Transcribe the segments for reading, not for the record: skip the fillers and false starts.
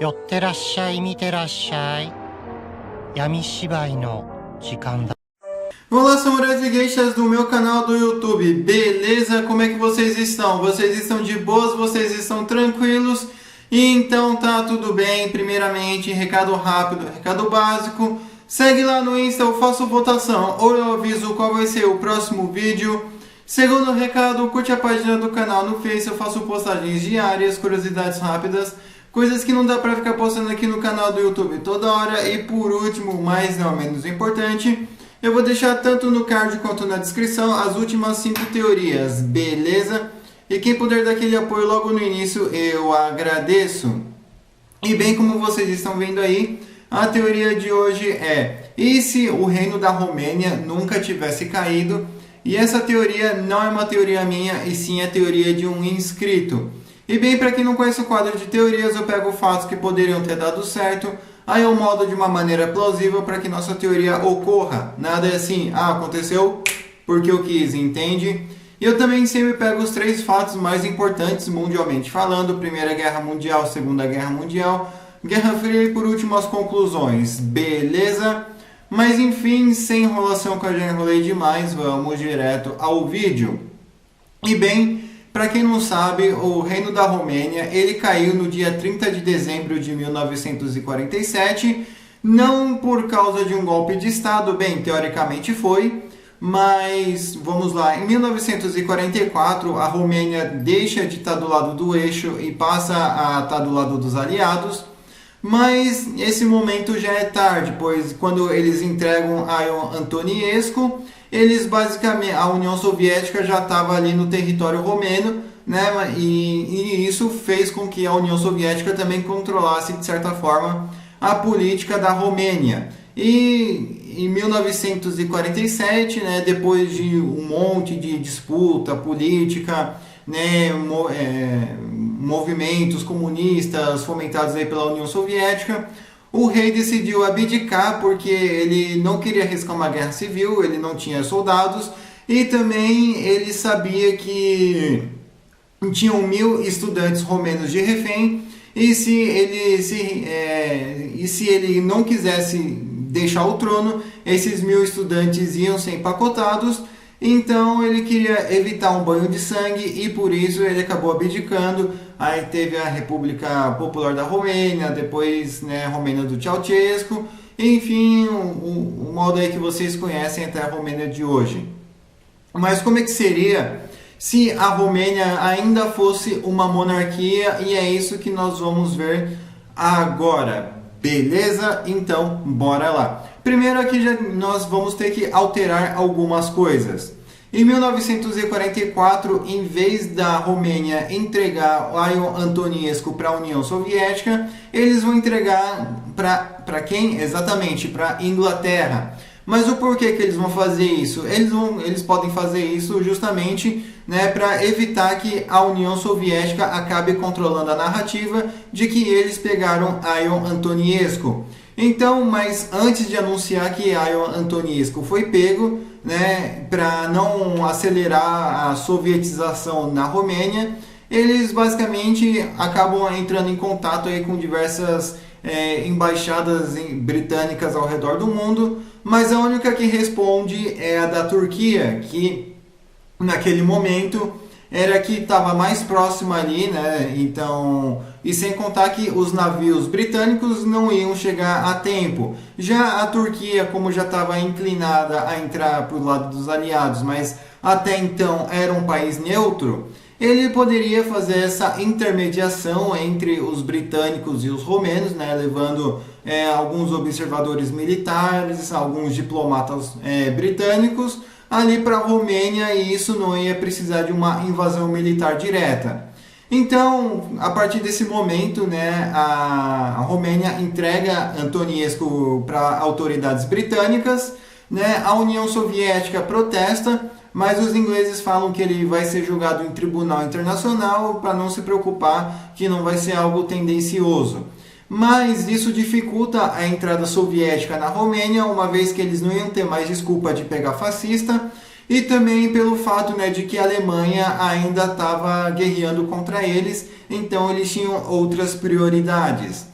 寄ってらっしゃい、見てらっしゃい。闇芝居の時間だ。Olá, senhoras e geishas do meu canal do YouTube, beleza? Como é que vocês estão? Vocês estão de boas? Vocês estão tranquilos? Então tá tudo bem. Primeiramente, recado rápido, recado básico. Segue lá no Insta, eu faço votação ou eu aviso qual vai ser o próximo vídeo. Segundo recado, curte a página do canal no Face, eu faço postagens diárias, curiosidades rápidas, coisas que não dá pra ficar postando aqui no canal do YouTube toda hora. E por último, mas não menos importante, eu vou deixar tanto no card quanto na descrição as últimas 5 teorias, beleza? E quem puder dar aquele apoio logo no início, eu agradeço. E bem como vocês estão vendo aí, a teoria de hoje é: e se o reino da Romênia nunca tivesse caído? E essa teoria não é uma teoria minha, e sim a teoria de um inscrito. E bem, para quem não conhece o quadro de teorias, eu pego fatos que poderiam ter dado certo, aí eu moldo de uma maneira plausível para que nossa teoria ocorra. Nada é assim, aconteceu porque eu quis, entende? E eu também sempre pego os 3 fatos mais importantes mundialmente falando: Primeira Guerra Mundial, Segunda Guerra Mundial, Guerra Fria e por último as conclusões, beleza? Mas enfim, sem enrolação, que eu já enrolei demais, vamos direto ao vídeo. E bem, para quem não sabe, o Reino da Romênia, ele caiu no dia 30 de dezembro de 1947, não por causa de um golpe de Estado, bem, teoricamente foi, mas vamos lá, em 1944 a Romênia deixa de estar do lado do eixo e passa a estar do lado dos aliados, mas esse momento já é tarde, pois quando eles entregam Ion Antonescu, eles basicamente, a União Soviética já estava ali no território romeno, né? E isso fez com que a União Soviética também controlasse de certa forma a política da Romênia. E em 1947, né, depois de um monte de disputa política, né, movimentos comunistas fomentados aí pela União Soviética, o rei decidiu abdicar porque ele não queria arriscar uma guerra civil, ele não tinha soldados e também ele sabia que tinham 1000 estudantes romenos de refém e se ele não quisesse deixar o trono, esses 1000 estudantes iam ser empacotados. Então ele queria evitar um banho de sangue e por isso ele acabou abdicando. Aí teve a República Popular da Romênia, depois, né, a Romênia do Ceausescu, enfim, o modo aí que vocês conhecem até a Romênia de hoje. Mas como é que seria se a Romênia ainda fosse uma monarquia? E é isso que nós vamos ver agora, beleza? Então, bora lá. Primeiro aqui nós vamos ter que alterar algumas coisas. Em 1944, em vez da Romênia entregar Ion Antonescu para a União Soviética, eles vão entregar para quem? Exatamente, para a Inglaterra. Mas o porquê que eles vão fazer isso? Eles podem fazer isso justamente, né, para evitar que a União Soviética acabe controlando a narrativa de que eles pegaram Ion Antonescu. Então, mas antes de anunciar que Ion Antonescu foi pego, né, para não acelerar a sovietização na Romênia, eles basicamente acabam entrando em contato aí com diversas embaixadas britânicas ao redor do mundo, mas a única que responde é a da Turquia, que naquele momento era que estava mais próxima ali, né? Então, e sem contar que os navios britânicos não iam chegar a tempo. Já a Turquia, como já estava inclinada a entrar para o lado dos aliados, mas até então era um país neutro, ele poderia fazer essa intermediação entre os britânicos e os romenos, né? Levando alguns observadores militares, alguns diplomatas britânicos ali para a Romênia, e isso não ia precisar de uma invasão militar direta. Então, a partir desse momento, né, a Romênia entrega Antonescu para autoridades britânicas, né, a União Soviética protesta, mas os ingleses falam que ele vai ser julgado em tribunal internacional para não se preocupar, que não vai ser algo tendencioso. Mas isso dificulta a entrada soviética na Romênia, uma vez que eles não iam ter mais desculpa de pegar fascista, e também pelo fato, né, de que a Alemanha ainda estava guerreando contra eles, então eles tinham outras prioridades.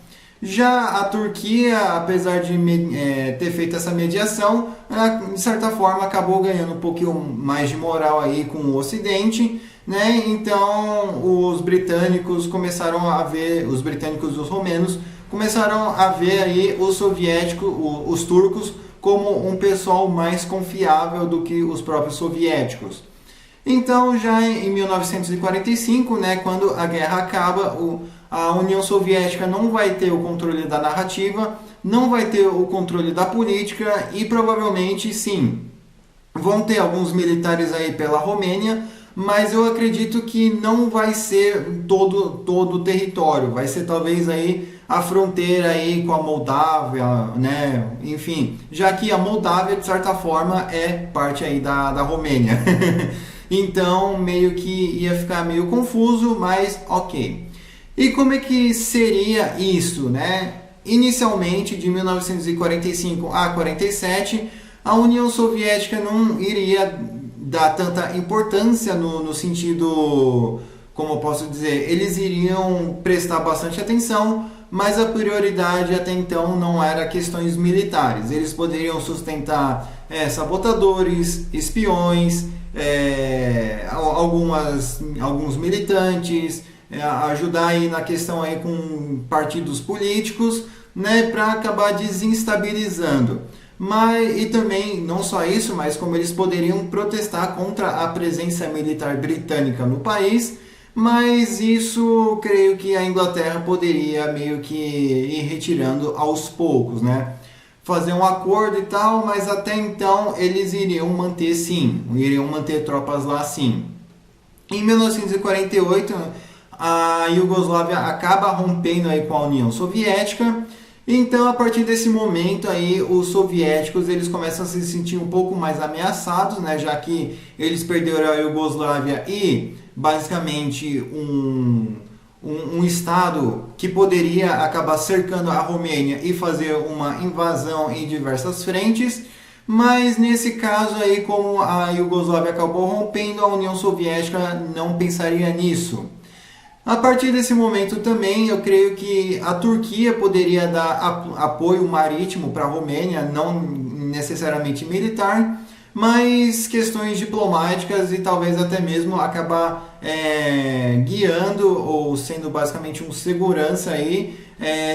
Já a Turquia, apesar de ter feito essa mediação, de certa forma acabou ganhando um pouquinho mais de moral aí com o Ocidente, né? Então os britânicos começaram a ver, os britânicos e os romenos começaram a ver aí os soviéticos, os turcos, como um pessoal mais confiável do que os próprios soviéticos. Então, já em 1945, né, quando a guerra acaba, a União Soviética não vai ter o controle da narrativa, não vai ter o controle da política e provavelmente, sim, vão ter alguns militares aí pela Romênia, mas eu acredito que não vai ser todo o território, vai ser talvez aí a fronteira aí com a Moldávia, né? Enfim, já que a Moldávia, de certa forma, é parte aí da Romênia. Então, meio que ia ficar meio confuso, mas ok. E como é que seria isso, né? Inicialmente, de 1945 a 47, a União Soviética não iria dar tanta importância no sentido, como eu posso dizer, eles iriam prestar bastante atenção, mas a prioridade até então não era questões militares. Eles poderiam sustentar sabotadores, espiões, alguns militantes, ajudar aí na questão aí com partidos políticos, né, para acabar desestabilizando. E também, não só isso, mas como eles poderiam protestar contra a presença militar britânica no país, mas isso creio que a Inglaterra poderia meio que ir retirando aos poucos, né? Fazer um acordo e tal, mas até então eles iriam manter tropas lá sim. Em 1948, a Iugoslávia acaba rompendo aí com a União Soviética. Então, a partir desse momento aí, os soviéticos eles começam a se sentir um pouco mais ameaçados, né, já que eles perderam a Iugoslávia e basicamente um estado que poderia acabar cercando a Romênia e fazer uma invasão em diversas frentes. Mas nesse caso aí, como a Iugoslávia acabou rompendo, a União Soviética não pensaria nisso. A partir desse momento também, eu creio que a Turquia poderia dar apoio marítimo para a Romênia, não necessariamente militar, mas questões diplomáticas e talvez até mesmo acabar guiando ou sendo basicamente um segurança aí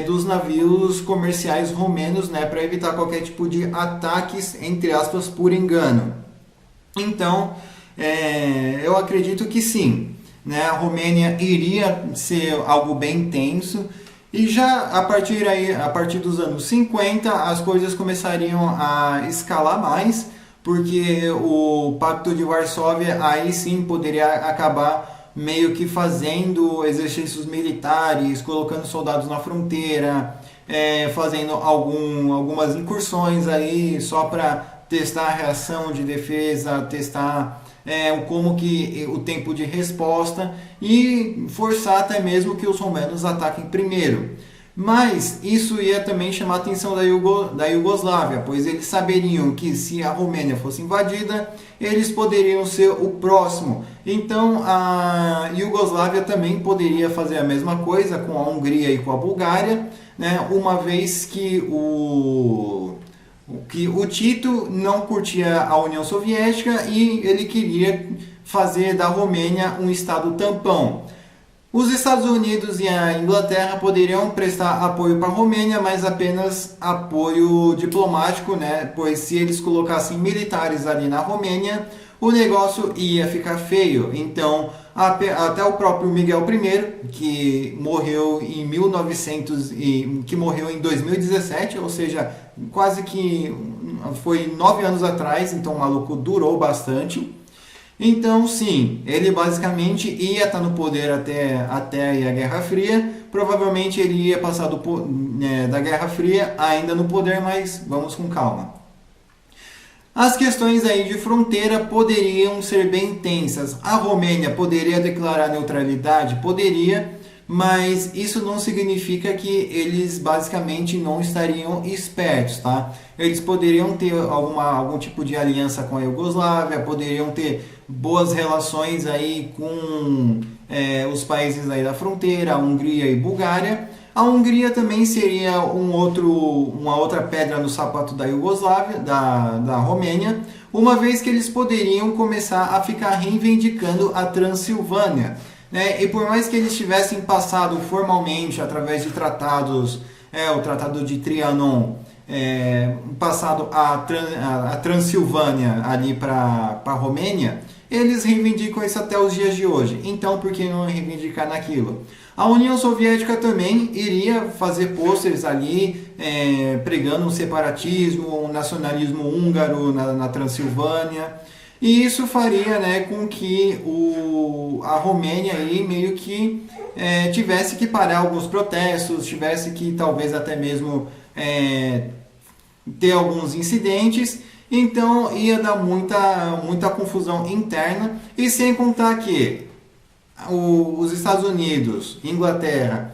dos navios comerciais romenos, né, para evitar qualquer tipo de ataques, entre aspas, por engano. Então, eu acredito que sim. Né, a Romênia iria ser algo bem tenso e já a partir dos anos 50 as coisas começariam a escalar mais, porque o Pacto de Varsóvia aí sim poderia acabar meio que fazendo exercícios militares, colocando soldados na fronteira, fazendo algumas incursões aí só para testar a reação de defesa, testar como que o tempo de resposta e forçar até mesmo que os romanos ataquem primeiro. Mas isso ia também chamar a atenção da Iugoslávia, pois eles saberiam que se a Romênia fosse invadida, eles poderiam ser o próximo. Então a Iugoslávia também poderia fazer a mesma coisa com a Hungria e com a Bulgária, né, uma vez que o Tito não curtia a União Soviética e ele queria fazer da Romênia um estado tampão. Os Estados Unidos e a Inglaterra poderiam prestar apoio para a Romênia, mas apenas apoio diplomático, né? Pois se eles colocassem militares ali na Romênia, o negócio ia ficar feio. Então, até o próprio Miguel I, que morreu em 2017, ou seja, quase que foi 9 anos atrás, então o maluco durou bastante. Então, sim, ele basicamente ia estar no poder até a Guerra Fria. Provavelmente ele ia passar da Guerra Fria ainda no poder, mas vamos com calma. As questões aí de fronteira poderiam ser bem tensas. A Romênia poderia declarar neutralidade? Poderia, mas isso não significa que eles basicamente não estariam espertos, tá? Eles poderiam ter algum tipo de aliança com a Iugoslávia, poderiam ter boas relações aí com os países aí da fronteira, a Hungria e Bulgária. A Hungria também seria uma outra pedra no sapato da Iugoslávia, da Romênia, uma vez que eles poderiam começar a ficar reivindicando a Transilvânia, né? E por mais que eles tivessem passado formalmente através de tratados, o Tratado de Trianon, passado a Transilvânia ali para a Romênia, eles reivindicam isso até os dias de hoje. Então, por que não reivindicar naquilo? A União Soviética também iria fazer pôsteres ali, pregando um separatismo, um nacionalismo húngaro na Transilvânia. E isso faria, né, com que a Romênia aí meio que tivesse que parar alguns protestos, tivesse que talvez até mesmo ter alguns incidentes. Então ia dar muita confusão interna, e sem contar que os Estados Unidos, Inglaterra,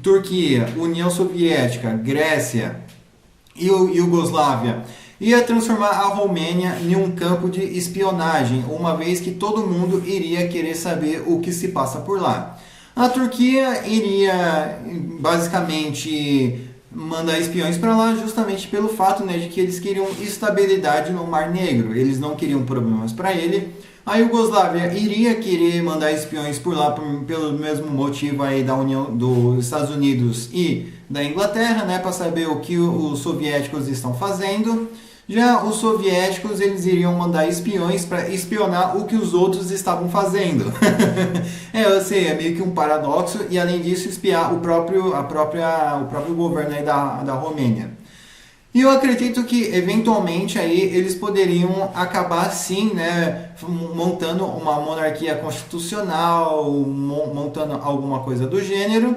Turquia, União Soviética, Grécia e Iugoslávia ia transformar a Romênia em um campo de espionagem, uma vez que todo mundo iria querer saber o que se passa por lá. A Turquia iria basicamente mandar espiões para lá justamente pelo fato, né, de que eles queriam estabilidade no Mar Negro, eles não queriam problemas para ele. A Iugoslávia iria querer mandar espiões por lá pelo mesmo motivo aí da União dos Estados Unidos e da Inglaterra, né, para saber o que os soviéticos estão fazendo. Já os soviéticos, eles iriam mandar espiões para espionar o que os outros estavam fazendo. Eu sei, é meio que um paradoxo, e além disso espiar o próprio governo aí da Romênia. E eu acredito que eventualmente aí eles poderiam acabar sim, né, montando uma monarquia constitucional, montando alguma coisa do gênero.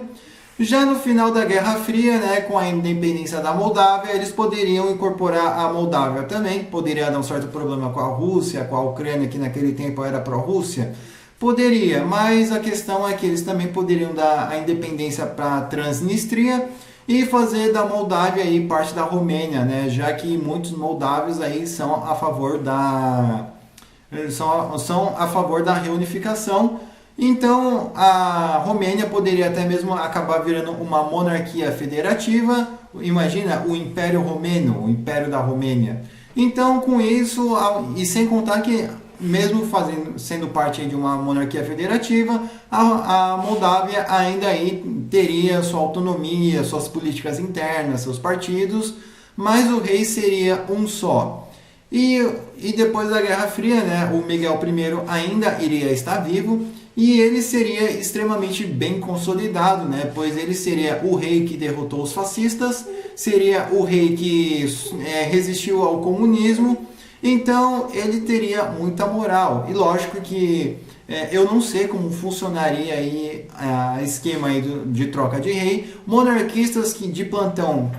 Já no final da Guerra Fria, né, com a independência da Moldávia, eles poderiam incorporar a Moldávia também. Poderia dar um certo problema com a Rússia, com a Ucrânia, que naquele tempo era pró-Rússia. Poderia, mas a questão é que eles também poderiam dar a independência para a Transnistria e fazer da Moldávia aí parte da Romênia, né, já que muitos moldávios aí são a favor da reunificação. Então, a Romênia poderia até mesmo acabar virando uma monarquia federativa. Imagina o Império Romeno, o Império da Romênia. Então, com isso, e sem contar que, mesmo sendo parte de uma monarquia federativa, a Moldávia ainda aí teria sua autonomia, suas políticas internas, seus partidos, mas o rei seria um só. E depois da Guerra Fria, né, o Miguel I ainda iria estar vivo, e ele seria extremamente bem consolidado, né? Pois ele seria o rei que derrotou os fascistas, seria o rei que resistiu ao comunismo, então ele teria muita moral. E lógico que eu não sei como funcionaria aí a esquema aí de troca de rei. Monarquistas que de plantão,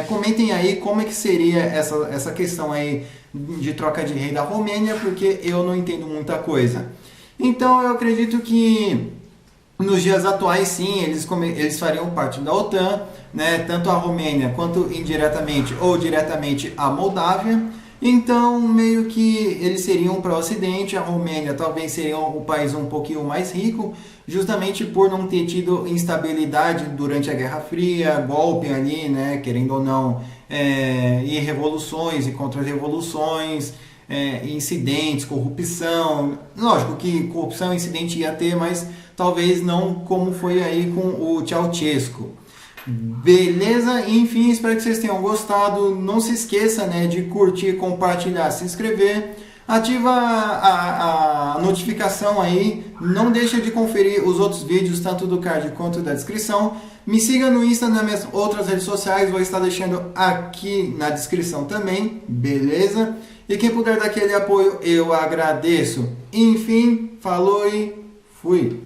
comentem aí como é que seria essa questão aí de troca de rei da Romênia, porque eu não entendo muita coisa. Então eu acredito que nos dias atuais sim, eles fariam parte da OTAN, né? Tanto a Romênia quanto indiretamente ou diretamente a Moldávia. Então meio que eles seriam para o Ocidente, a Romênia talvez seria o país um pouquinho mais rico, justamente por não ter tido instabilidade durante a Guerra Fria, golpe ali, né? Querendo ou não, e revoluções e contra-revoluções. Incidentes, corrupção. Lógico que corrupção e incidente ia ter, mas talvez não como foi aí com o Ceausescu. Beleza? Enfim, espero que vocês tenham gostado. Não se esqueça, né, de curtir, compartilhar, se inscrever. Ativa a notificação aí. Não deixa de conferir os outros vídeos, tanto do card quanto da descrição. Me siga no Insta, nas minhas outras redes sociais. Vou estar deixando aqui na descrição também. Beleza? E quem puder dar aquele apoio, eu agradeço. Enfim, falou e fui!